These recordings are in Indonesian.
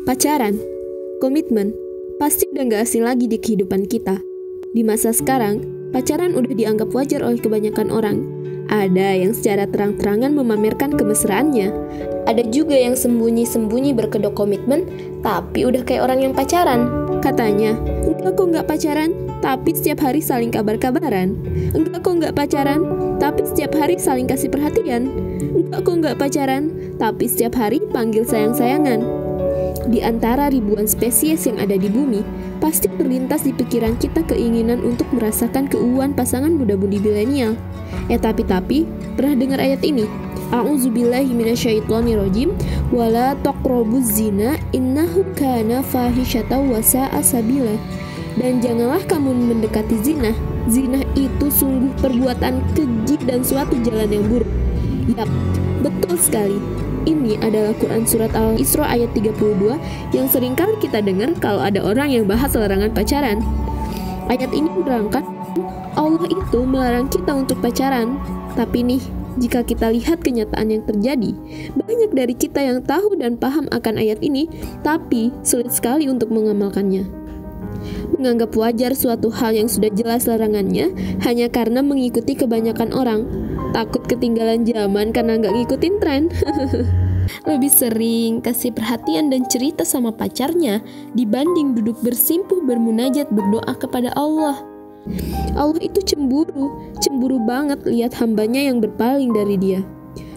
Pacaran, komitmen, pasti udah gak asing lagi di kehidupan kita. Di masa sekarang, pacaran udah dianggap wajar oleh kebanyakan orang. Ada yang secara terang-terangan memamerkan kemesraannya. Ada juga yang sembunyi-sembunyi berkedok komitmen, tapi udah kayak orang yang pacaran. Katanya, enggak kok gak pacaran, tapi setiap hari saling kabar-kabaran. Enggak kok gak pacaran, tapi setiap hari saling kasih perhatian. Enggak kok gak pacaran, tapi setiap hari panggil sayang-sayangan. Di antara ribuan spesies yang ada di bumi, pasti terlintas di pikiran kita keinginan untuk merasakan keuuan pasangan muda-mudi milenial. Tapi, pernah dengar ayat ini? A'udzubillahi minasyaitonirrajim, wala taqrabuz zina innahu kana fahisyatan wa sa'a sabila. Dan janganlah kamu mendekati zina. Zina itu sungguh perbuatan keji dan suatu jalan yang buruk. Yap, betul sekali. Ini adalah Quran Surat Al-Isra ayat 32 yang seringkali kita dengar kalau ada orang yang bahas larangan pacaran. Ayat ini menerangkan Allah itu melarang kita untuk pacaran. Tapi nih, jika kita lihat kenyataan yang terjadi, banyak dari kita yang tahu dan paham akan ayat ini, tapi sulit sekali untuk mengamalkannya. Menganggap wajar suatu hal yang sudah jelas larangannya hanya karena mengikuti kebanyakan orang. Takut ketinggalan zaman karena nggak ngikutin tren. Lebih sering kasih perhatian dan cerita sama pacarnya dibanding duduk bersimpuh bermunajat berdoa kepada Allah. Allah itu cemburu banget lihat hambanya yang berpaling dari dia.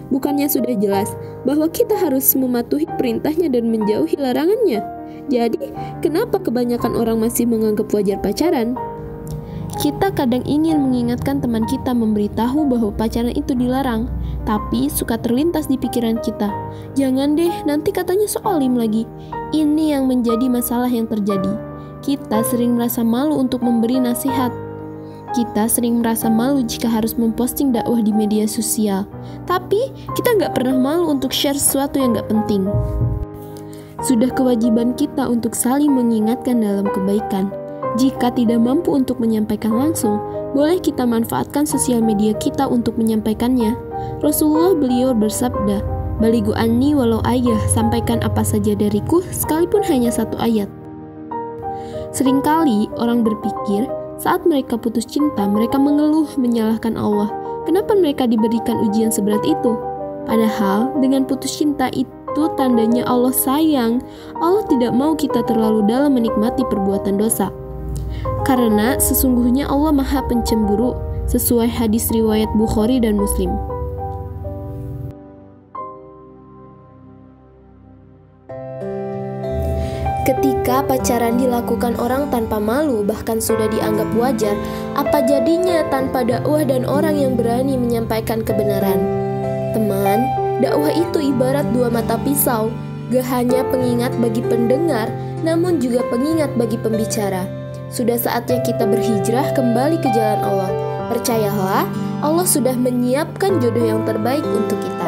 Bukannya sudah jelas bahwa kita harus mematuhi perintahnya dan menjauhi larangannya. Jadi, kenapa kebanyakan orang masih menganggap wajar pacaran? Kita kadang ingin mengingatkan teman kita memberitahu bahwa pacaran itu dilarang, tapi suka terlintas di pikiran kita. Jangan deh, nanti katanya soalim lagi. Ini yang menjadi masalah yang terjadi. Kita sering merasa malu untuk memberi nasihat. Kita sering merasa malu jika harus memposting dakwah di media sosial. Tapi, kita nggak pernah malu untuk share sesuatu yang nggak penting. Sudah kewajiban kita untuk saling mengingatkan dalam kebaikan. Jika tidak mampu untuk menyampaikan langsung, boleh kita manfaatkan sosial media kita untuk menyampaikannya. Rasulullah beliau bersabda, "Balighu anni walau ayah, sampaikan apa saja dariku sekalipun hanya satu ayat." Seringkali orang berpikir saat mereka putus cinta, mereka mengeluh menyalahkan Allah. Kenapa mereka diberikan ujian seberat itu? Padahal dengan putus cinta itu tandanya Allah sayang. Allah tidak mau kita terlalu dalam menikmati perbuatan dosa. Karena sesungguhnya Allah Maha Pencemburu, sesuai hadis riwayat Bukhari dan Muslim. Ketika pacaran dilakukan orang tanpa malu, bahkan sudah dianggap wajar, apa jadinya tanpa dakwah dan orang yang berani menyampaikan kebenaran? Teman, dakwah itu ibarat dua mata pisau, gak hanya pengingat bagi pendengar, namun juga pengingat bagi pembicara. Sudah saatnya kita berhijrah kembali ke jalan Allah. Percayalah, Allah sudah menyiapkan jodoh yang terbaik untuk kita.